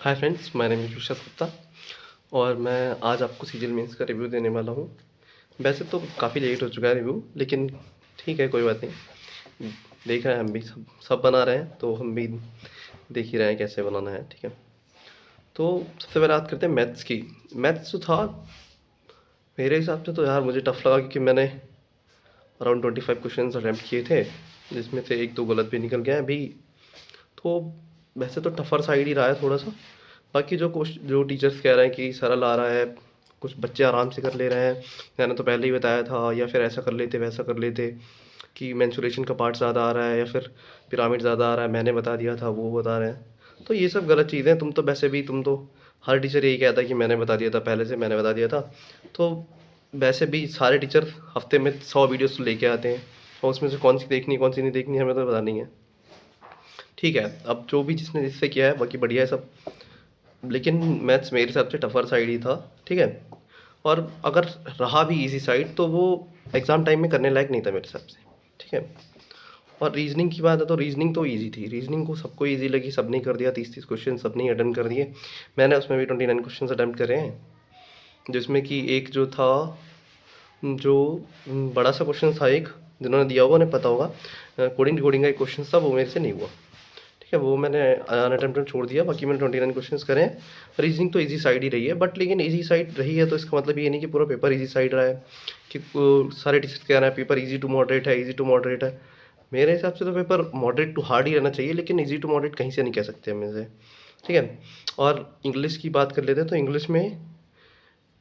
Hi friends, my name is Rishabh Gupta और मैं आज आपको सीजीएल मेंस का रिव्यू देने वाला हूँ। वैसे तो काफ़ी लेट हो चुका है रिव्यू, लेकिन ठीक है, कोई बात नहीं। देख रहे हैं, हम भी सब बना रहे हैं, तो हम भी देख ही रहे हैं कैसे बनाना है। ठीक है, तो सबसे पहले बात करते हैं मैथ्स की। मैथ्स जो था, मेरे हिसाब से तो यार मुझे टफ लगा, क्योंकि मैंने अराउंड 25 क्वेश्चन अटैम्प्ट किए थे, जिसमें से एक दो गलत भी निकल गए अभी। तो वैसे तो टफर साइड ही रहा है थोड़ा सा। बाकी जो टीचर्स कह रहे हैं कि सरल आ रहा है, कुछ बच्चे आराम से कर ले रहे हैं, मैंने तो पहले ही बताया था, या फिर ऐसा कर लेते वैसा कर लेते, कि मेंसुरेशन का पार्ट ज़्यादा आ रहा है या फिर पिरामिड ज़्यादा आ रहा है, मैंने बता दिया था, वो बता रहे हैं। तो ये सब गलत चीज़ें, तुम तो हर टीचर यही कहता है कि मैंने बता दिया था, पहले से मैंने बता दिया था। तो वैसे भी सारे टीचर हफ्ते में 100 वीडियोस तो लेके आते हैं, और उसमें से कौन सी देखनी कौन सी नहीं देखनी हमें तो पता नहीं है। ठीक है, अब जो भी जिसने जिससे किया है बाकी बढ़िया है सब, लेकिन मैथ्स मेरे हिसाब से टफर साइड ही था। ठीक है, और अगर रहा भी इजी साइड तो वो एग्ज़ाम टाइम में करने लायक नहीं था मेरे हिसाब से। ठीक है, और रीजनिंग की बात है तो रीजनिंग तो इजी थी, रीजनिंग को सबको इजी लगी, सबने कर दिया, 30-30 क्वेश्चन सबने अटेम्प्ट कर दिए। मैंने उसमें भी 29 क्वेश्चन अटेम्प्ट करे हैं, जिसमें कि एक जो था, जो बड़ा सा क्वेश्चन था, एक जिन्होंने दिया होगा उन्हें पता होगा, कोडिंग डिकोडिंग का एक क्वेश्चन था, वो मेरे से नहीं हुआ। ठीक है, वो मैंने अनअटेम्प्टेड में छोड़ दिया, बाकी मैंने 29 क्वेश्चंस करे हैं। रीजनिंग तो इजी साइड ही रही है, बट लेकिन इजी साइड रही है तो इसका मतलब ये नहीं कि पूरा पेपर इजी साइड रहा है, कि सारे टीचर्स कह रहे हैं पेपर इजी टू मॉडरेट है, इजी टू मॉडरेट है। मेरे हिसाब से तो पेपर मॉडरेट टू हार्ड ही रहना चाहिए, लेकिन इजी टू मॉडरेट कहीं से नहीं कह सकते हम इसे। ठीक है, और इंग्लिश की बात कर लेते हैं, तो इंग्लिश में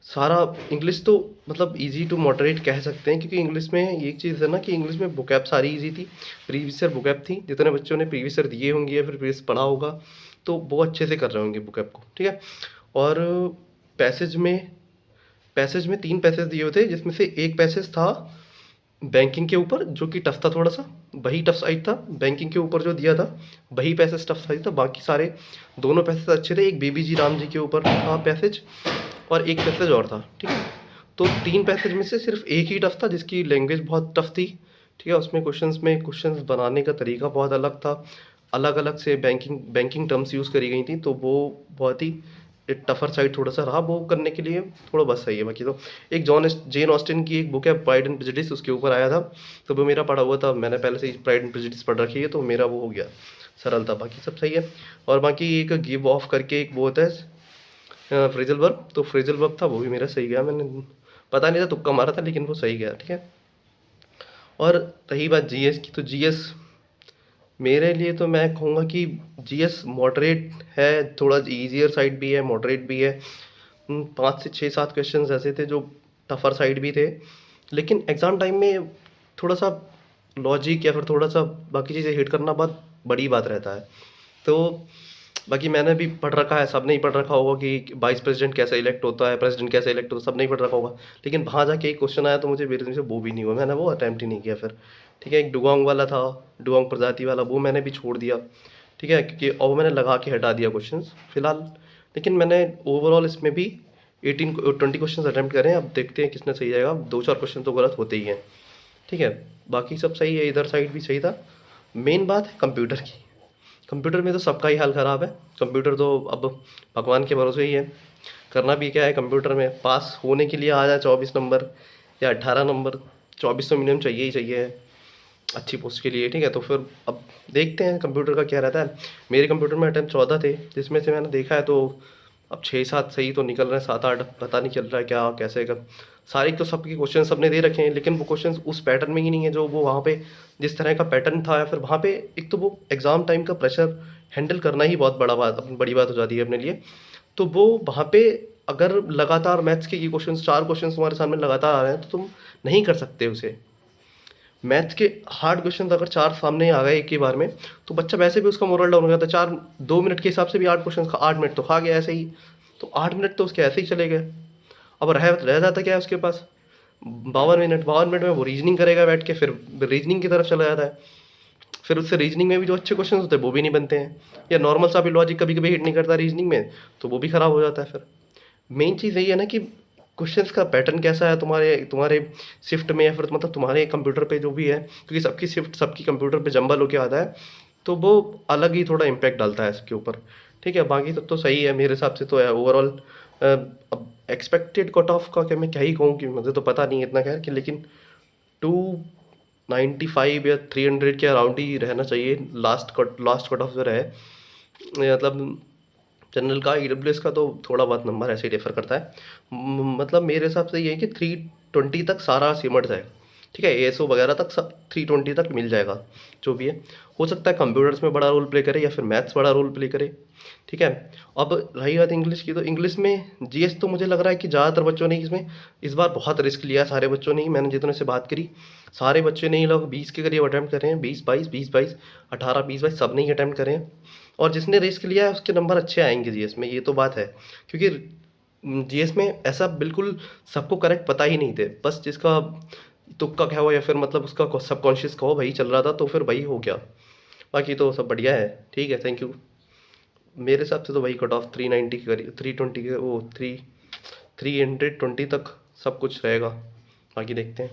सारा इंग्लिश तो मतलब इजी टू मॉडरेट कह सकते हैं, क्योंकि इंग्लिश में एक चीज़ है ना कि इंग्लिश में वोकैब सारी इजी थी, प्रीवियस ईयर वोकैब थी, जितने बच्चों ने प्रीवियस ईयर दिए होंगे या फिर प्रीवियस पढ़ा होगा तो वो अच्छे से कर रहे होंगे वोकैब को। ठीक है, और पैसेज में पैसेज में 3 पैसेज दिए हुए थे, जिसमें से एक पैसेज था बैंकिंग के ऊपर, जो कि टफ था थोड़ा सा, वही टफ साइड था। बैंकिंग के ऊपर जो दिया था वही पैसेज टफ साइड था, बाकी सारे दोनों पैसेज अच्छे थे। एक बीबी जी राम जी के ऊपर था पैसेज, और एक पैसेज और था। ठीक है, तो 3 पैसेज में से सिर्फ एक ही टफ था, जिसकी लैंग्वेज बहुत टफ थी। ठीक है, उसमें क्वेश्चंस बनाने का तरीका बहुत अलग था, अलग अलग से बैंकिंग टर्म्स यूज़ करी गई थी, तो वो बहुत ही एक टफर साइड थोड़ा सा रहा, वो करने के लिए थोड़ा बस सही है। बाकी तो एक जेन ऑस्टिन की एक बुक है प्राइड एंड प्रेजुडिस, उसके ऊपर आया था, तो वो मेरा पढ़ा हुआ था, मैंने पहले से ही प्राइड एंड प्रेजुडिस पढ़ रखी है, तो मेरा वो हो गया, सरल था, बाकी सब सही है। और बाकी एक गिव ऑफ करके एक वो होता है फ्रेजल वर्ब, तो फ्रेजल वर्ब था, वो भी मेरा सही गया, मैंने पता नहीं था, तुक्का मारा था, लेकिन वो सही गया। ठीक है, और रही बात जीएस की, तो जीएस मेरे लिए तो मैं कहूँगा कि जीएस मॉडरेट है, थोड़ा ईजियर साइड भी है, मॉडरेट भी है। 5 से 6-7 क्वेश्चंस ऐसे थे जो टफर साइड भी थे, लेकिन एग्ज़ाम टाइम में थोड़ा सा लॉजिक या फिर थोड़ा सा बाकी चीज़ें हिट करना बहुत बड़ी बात रहता है। तो बाकी मैंने भी पढ़ रखा है, सबने ही पढ़ रखा होगा कि वाइस प्रेसिडेंट कैसे इलेक्ट होता है, प्रेसिडेंट कैसे इलेक्ट होता है, सबने ही पढ़ रखा होगा। लेकिन वहाँ जाके एक क्वेश्चन आया तो मुझे मेरे से वो भी नहीं हुआ, मैंने वो अटैम्प्ट ही नहीं किया फिर। ठीक है, एक डुगोंग वाला था, डुगोंग प्रजाति वाला, वो मैंने भी छोड़ दिया। ठीक है, क्योंकि और वो मैंने लगा के हटा दिया क्वेश्चन फिलहाल। लेकिन मैंने ओवरऑल इसमें भी 20 क्वेश्चन अटैम्प्ट करें, अब देखते हैं किसने सही जाएगा, 2-4 क्वेश्चन तो गलत होते ही हैं। ठीक है, बाकी सब सही है, इधर साइड भी सही था। मेन बात है कंप्यूटर की, कंप्यूटर में तो सबका ही हाल ख़राब है। कंप्यूटर तो अब भगवान के भरोसे ही है, करना भी क्या है कंप्यूटर में, पास होने के लिए आ जाए 24 नंबर या 18 नंबर, 24 तो मिनिमम चाहिए ही चाहिए अच्छी पोस्ट के लिए। ठीक है, तो फिर अब देखते हैं कंप्यूटर का क्या रहता है। मेरे कंप्यूटर में अटैम्प्ट 14 थे, जिसमें से मैंने देखा है तो अब 6-7 सही तो निकल रहे हैं, 7-8 पता नहीं चल रहा है क्या कैसे कर। सारे तो सबके क्वेश्चन सबने दे रखे हैं, लेकिन वो क्वेश्चन उस पैटर्न में ही नहीं है जो वो वहाँ पे जिस तरह का पैटर्न था, या फिर वहाँ पे एक तो वो एग्ज़ाम टाइम का प्रेशर हैंडल करना ही बहुत बड़ी बात हो जाती है अपने लिए। तो वो वहाँ पे अगर लगातार मैथ्स के ये क्वेश्चन 4 क्वेश्चन तुम्हारे सामने लगातार आ रहे हैं, तो तुम नहीं कर सकते उसे। मैथ्स के हार्ड क्वेश्चन अगर 4 सामने आ गए एक ही बार में, तो बच्चा वैसे भी उसका मोरल डाउन हो जाता है। 2 मिनट के हिसाब से भी 8 क्वेश्चन, 8 मिनट तो खा गया ऐसे ही, तो 8 मिनट तो उसके ऐसे ही चले गए। अब रह जाता क्या है उसके पास, 52 मिनट में वो रीजनिंग करेगा बैठ के, फिर रीजनिंग की तरफ चला जाता है। फिर उससे रीजनिंग में भी जो अच्छे क्वेश्चन होते हैं वो भी नहीं बनते हैं, या नॉर्मल सा भी लॉजिक कभी कभी हिट नहीं करता रीजनिंग में, तो वो भी ख़राब हो जाता है। फिर मेन चीज़ यही है ना कि क्वेश्चंस का पैटर्न कैसा है तुम्हारे तुम्हारे शिफ्ट में, या फिर मतलब तुम्हारे कंप्यूटर पे जो भी है, क्योंकि सबकी शिफ्ट सबकी कंप्यूटर पे जंबल होके आता है। तो वो अलग ही थोड़ा इम्पैक्ट डालता है इसके ऊपर। ठीक है, बाकी सब तो सही है मेरे हिसाब से तो है ओवरऑल। अब एक्सपेक्टेड कट ऑफ का क्या मैं क्या ही कहूँ, कि मुझे तो पता नहीं है इतना खैर, कि लेकिन 295 या 300 के अराउंड ही रहना चाहिए लास्ट कट ऑफ जो रहे। मतलब जनरल का ईडब्ल्यूएस का तो थोड़ा बहुत नंबर ऐसे ही डिफर करता है। मतलब मेरे हिसाब से ये है कि 320 तक सारा सिमट जाए। ठीक है, एएसओ वगैरह तक सब 320 तक मिल जाएगा, जो भी है। हो सकता है कंप्यूटर्स में बड़ा रोल प्ले करे या फिर मैथ्स बड़ा रोल प्ले करे। ठीक है, अब रही बात इंग्लिश की, तो इंग्लिश में जीएस तो मुझे लग रहा है कि ज़्यादातर बच्चों ने इसमें इस बार बहुत रिस्क लिया। सारे बच्चों ने ही, मैंने जितने से बात करी, सारे बच्चे ने ही लोग 20 के करीब अटैम्प्ट कर रहे हैं। 20 22 18 20 22 सब ने ही अटैम्प्ट करे हैं। और जिसने रिस्क लिया है उसके नंबर अच्छे आएंगे जीएस में, ये तो बात है। क्योंकि जीएस में ऐसा बिल्कुल सबको करेक्ट पता ही नहीं थे, बस जिसका तुक्का क्या हो या फिर मतलब उसका सबकॉन्शियस का हो, वही चल रहा था, तो फिर वही हो गया। बाकी तो सब बढ़िया है, ठीक है, थैंक यू। मेरे हिसाब से तो वही कट ऑफ 390 के करीब, 320 के, वो 320 तक सब कुछ रहेगा। बाकी देखते हैं।